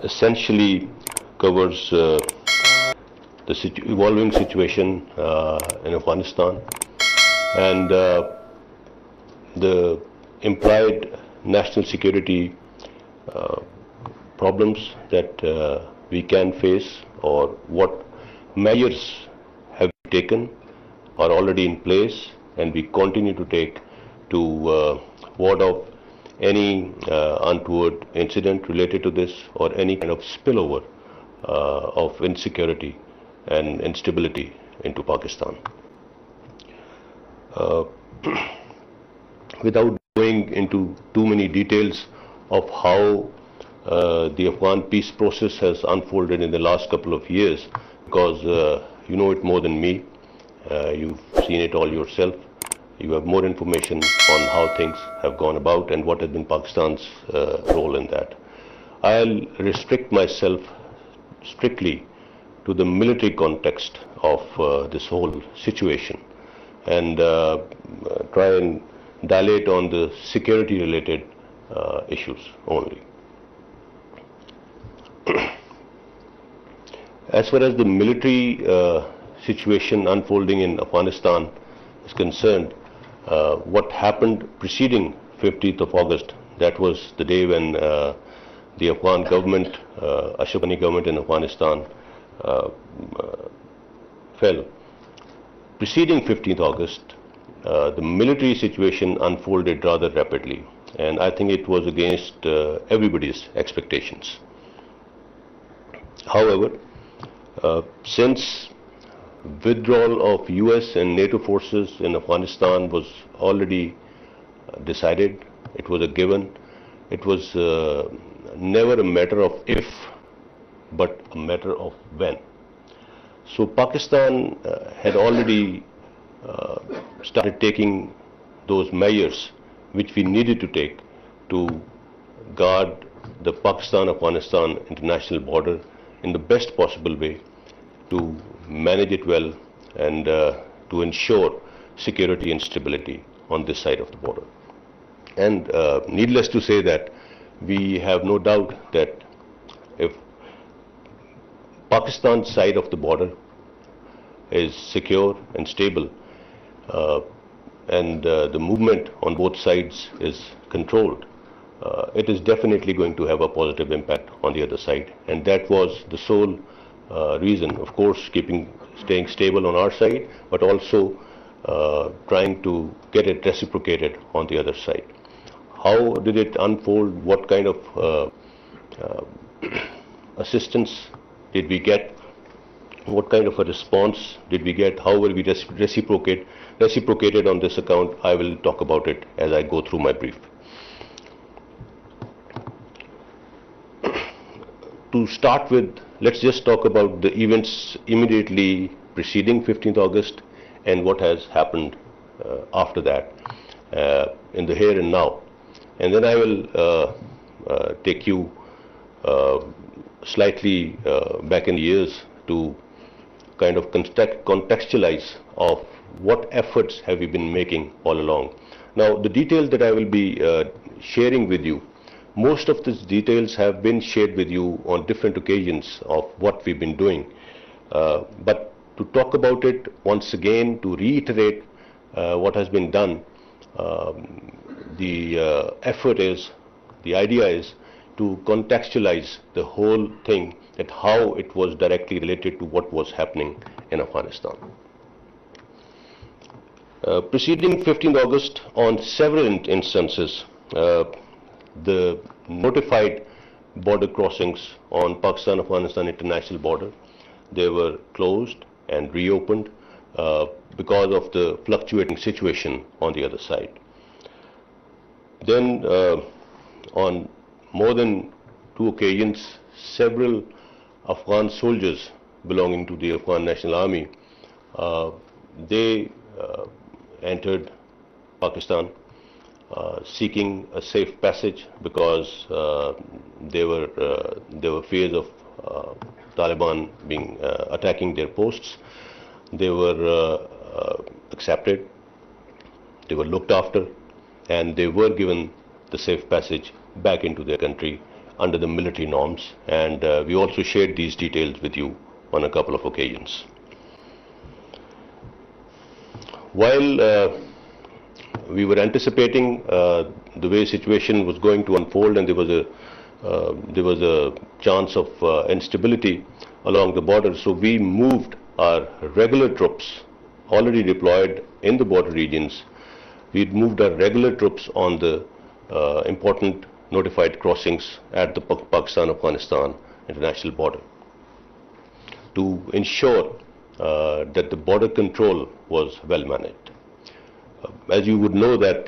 essentially covers the evolving situation in Afghanistan and the implied national security problems that we can face, or what measures have been taken, are already in place, and we continue to take to ward off any untoward incident related to this, or any kind of spillover of insecurity and instability into Pakistan. Without going into too many details of how the Afghan peace process has unfolded in the last couple of years, because you know it more than me, you've seen it all yourself, you have more information on how things have gone about and what has been Pakistan's role in that. I'll restrict myself strictly to the military context of this whole situation, and try and dilate on the security related issues only. As far as the military situation unfolding in Afghanistan is concerned, what happened preceding 15th of August, that was the day when the Afghan government, Ashraf Ghani government in Afghanistan fell. Preceding 15th August, the military situation unfolded rather rapidly, and I think it was against everybody's expectations. However, since withdrawal of US and NATO forces in Afghanistan was already decided, it was a given, it was never a matter of if, but a matter of when. So Pakistan had already started taking those measures which we needed to take to guard the Pakistan-Afghanistan international border in the best possible way, to manage it well, and to ensure security and stability on this side of the border. And needless to say that we have no doubt that if Pakistan's side of the border is secure and stable, and the movement on both sides is controlled, it is definitely going to have a positive impact on the other side. And that was the sole reason, of course, staying stable on our side, but also trying to get it reciprocated on the other side. How did it unfold? What kind of assistance did we get? What kind of a response did we get? How were we reciprocated on this account? I will talk about it as I go through my brief. To start with, let's just talk about the events immediately preceding 15th August and what has happened after that in the here and now. And then I will take you slightly back in the years to kind of contextualize of what efforts have we been making all along. Now, the details that I will be sharing with you, most of these details have been shared with you on different occasions of what we've been doing. But to talk about it once again, to reiterate what has been done, the effort is, the idea is to contextualize the whole thing, that how it was directly related to what was happening in Afghanistan. Preceding 15th August, on several instances, the notified border crossings on Pakistan-Afghanistan international border, they were closed and reopened because of the fluctuating situation on the other side. Then on more than 2 occasions, several Afghan soldiers belonging to the Afghan National Army, they entered Pakistan seeking a safe passage, because there were fears of Taliban attacking their posts. They were accepted, they were looked after, and they were given the safe passage back into their country under the military norms, and we also shared these details with you on a couple of occasions. While we were anticipating the way situation was going to unfold, and there was a chance of instability along the border, so we moved our regular troops already deployed in the border regions. We moved our regular troops on the important notified crossings at the Pakistan-Afghanistan international border to ensure that the border control was well managed. As you would know that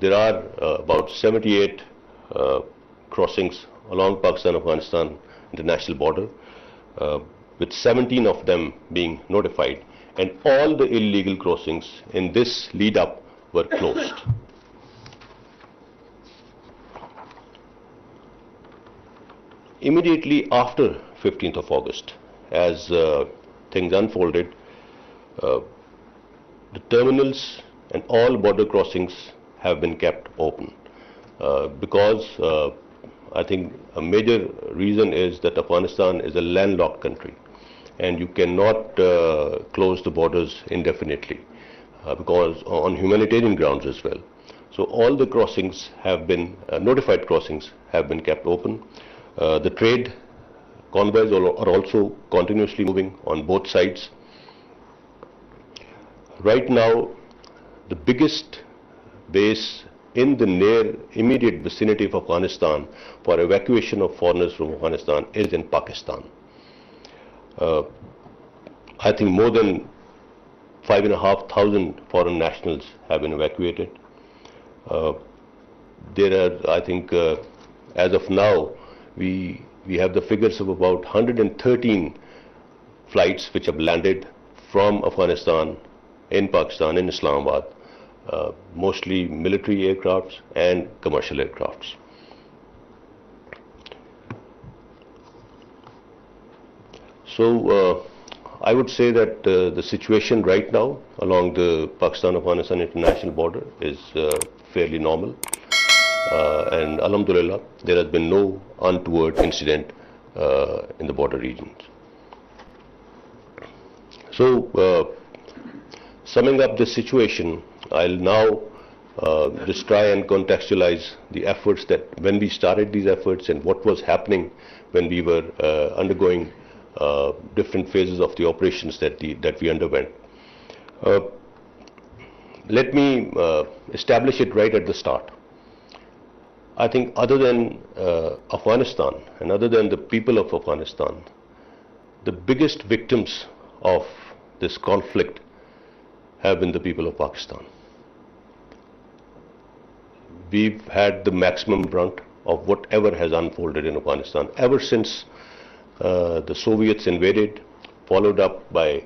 there are about 78 crossings along Pakistan-Afghanistan international border, with 17 of them being notified, and all the illegal crossings in this lead up were closed. Immediately after 15th of August, as things unfolded, the terminals and all border crossings have been kept open because I think a major reason is that Afghanistan is a landlocked country, and you cannot close the borders indefinitely because on humanitarian grounds as well. So all the crossings have been, notified crossings have been kept open. The trade convoys are also continuously moving on both sides. Right now, the biggest base in the near immediate vicinity of Afghanistan for evacuation of foreigners from Afghanistan is in Pakistan. I think more than 5,500 foreign nationals have been evacuated. There are, I think, as of now, we have the figures of about 113 flights which have landed from Afghanistan in Pakistan, in Islamabad, mostly military aircrafts and commercial aircrafts. So I would say that the situation right now along the Pakistan-Afghanistan international border is fairly normal, and alhamdulillah there has been no untoward incident in the border regions. So summing up the situation, I'll now just try and contextualize the efforts that when we started these efforts and what was happening when we were undergoing different phases of the operations that we underwent. Let me establish it right at the start. I think other than Afghanistan and other than the people of Afghanistan, the biggest victims of this conflict have been the people of Pakistan. We've had the maximum brunt of whatever has unfolded in Afghanistan ever since the Soviets invaded, followed up by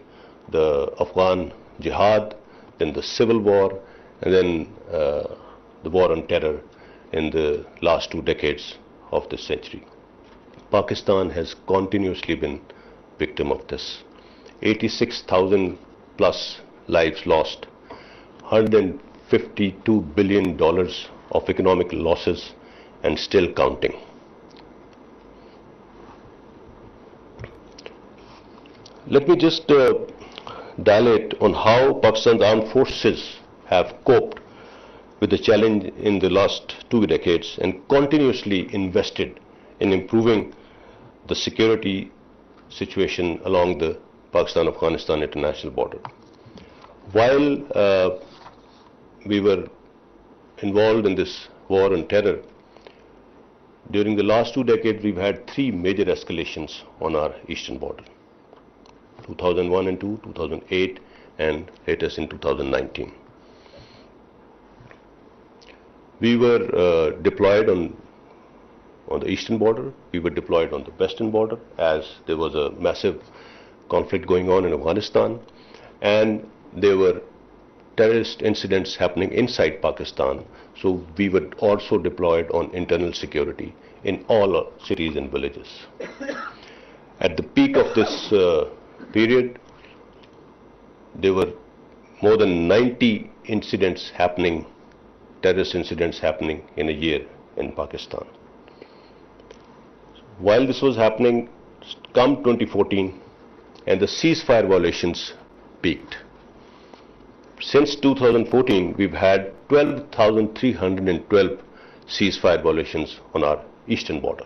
the Afghan Jihad, then the civil war, and then the war on terror in the last 2 decades of this century. Pakistan has continuously been victim of this. 86,000 plus lives lost, $152 billion of economic losses, and still counting. Let me just dilate on how Pakistan's armed forces have coped with the challenge in the last 2 decades and continuously invested in improving the security situation along the Pakistan-Afghanistan international border. While we were involved in this war on terror, during the last 2 decades we've had 3 major escalations on our eastern border. 2001 and 2, 2008, and latest in 2019. We were deployed on the eastern border, we were deployed on the western border as there was a massive conflict going on in Afghanistan, and there were terrorist incidents happening inside Pakistan, so we were also deployed on internal security in all cities and villages. At the peak of this period, there were more than 90 incidents happening, terrorist incidents happening in a year in Pakistan. While this was happening, come 2014, and the ceasefire violations peaked. Since 2014, we've had 12,312 ceasefire violations on our eastern border.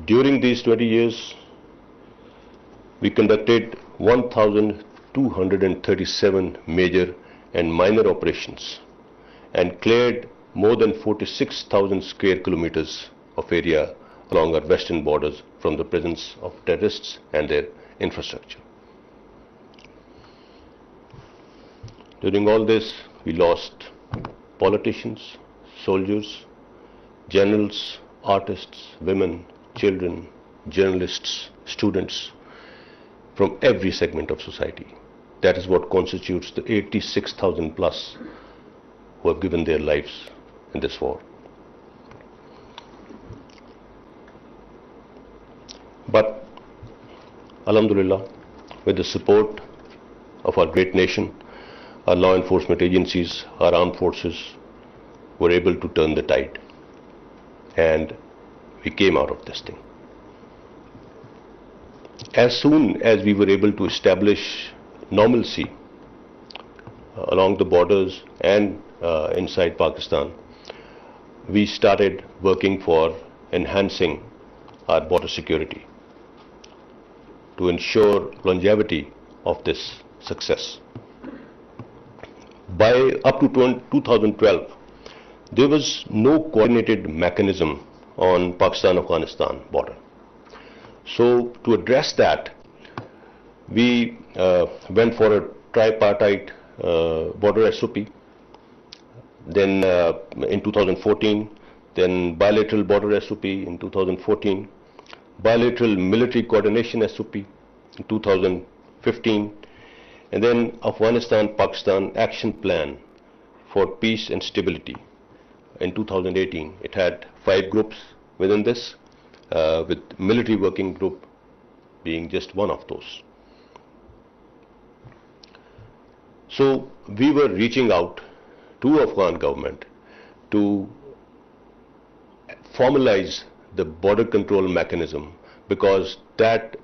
During these 20 years, we conducted 1,237 major and minor operations and cleared more than 46,000 square kilometers of area along our western borders from the presence of terrorists and their infrastructure. During all this, we lost politicians, soldiers, generals, artists, women, children, journalists, students from every segment of society. That is what constitutes the 86,000 plus who have given their lives in this war. But Alhamdulillah, with the support of our great nation, our law enforcement agencies, our armed forces were able to turn the tide, and we came out of this thing. As soon as we were able to establish normalcy along the borders and inside Pakistan, we started working for enhancing our border security to ensure longevity of this success. By up to 2012, there was no coordinated mechanism on Pakistan-Afghanistan border. So to address that, we went for a tripartite border SOP, then in 2014, then bilateral border SOP in 2014, bilateral military coordination SOP in 2015, and then Afghanistan-Pakistan Action Plan for Peace and Stability in 2018. It had 5 groups within this, with military working group being just one of those. So we were reaching out to Afghan government to formalize the border control mechanism, because that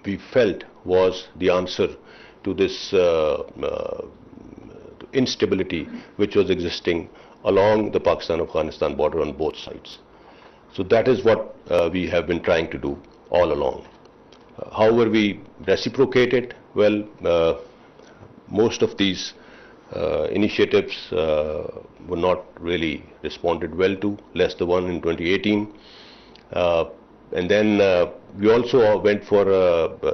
we felt was the answer to this instability which was existing along the Pakistan-Afghanistan border on both sides. So that is what we have been trying to do all along. However, we reciprocated. Well, most of these initiatives were not really responded well to, less the one in 2018. And then we also went for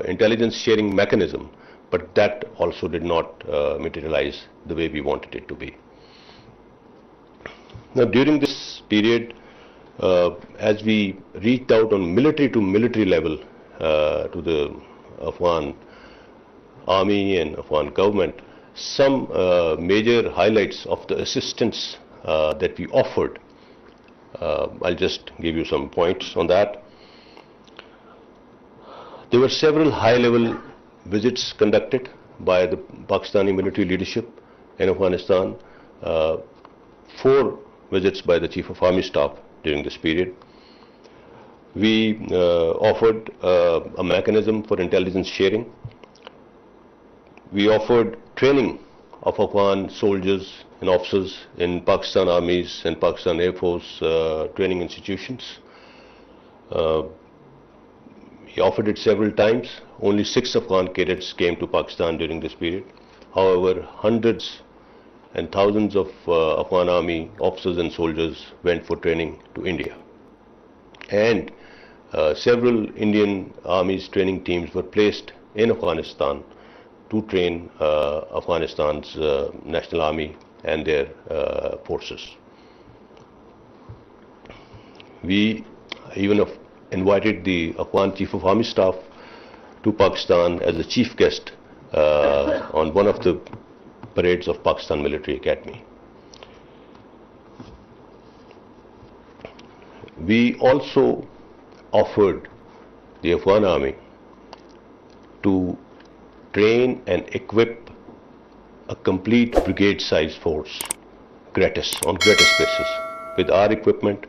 intelligence sharing mechanism, but that also did not materialize the way we wanted it to be. Now, during this period, as we reached out on military to military level to the Afghan army and Afghan government, some major highlights of the assistance that we offered, I'll just give you some points on that. There were several high-level visits conducted by the Pakistani military leadership in Afghanistan, 4 visits by the Chief of Army Staff during this period. We offered a mechanism for intelligence sharing. We offered training of Afghan soldiers and officers in Pakistan armies and Pakistan Air Force training institutions. We offered it several times. Only 6 Afghan cadets came to Pakistan during this period. However, hundreds and thousands of Afghan army officers and soldiers went for training to India. And several Indian Army's training teams were placed in Afghanistan to train Afghanistan's National Army and their forces. We even invited the Afghan Chief of Army Staff to Pakistan as the chief guest on one of the parades of Pakistan Military Academy. We also offered the Afghan Army to train and equip a complete brigade-sized force, gratis, on gratis basis, with our equipment.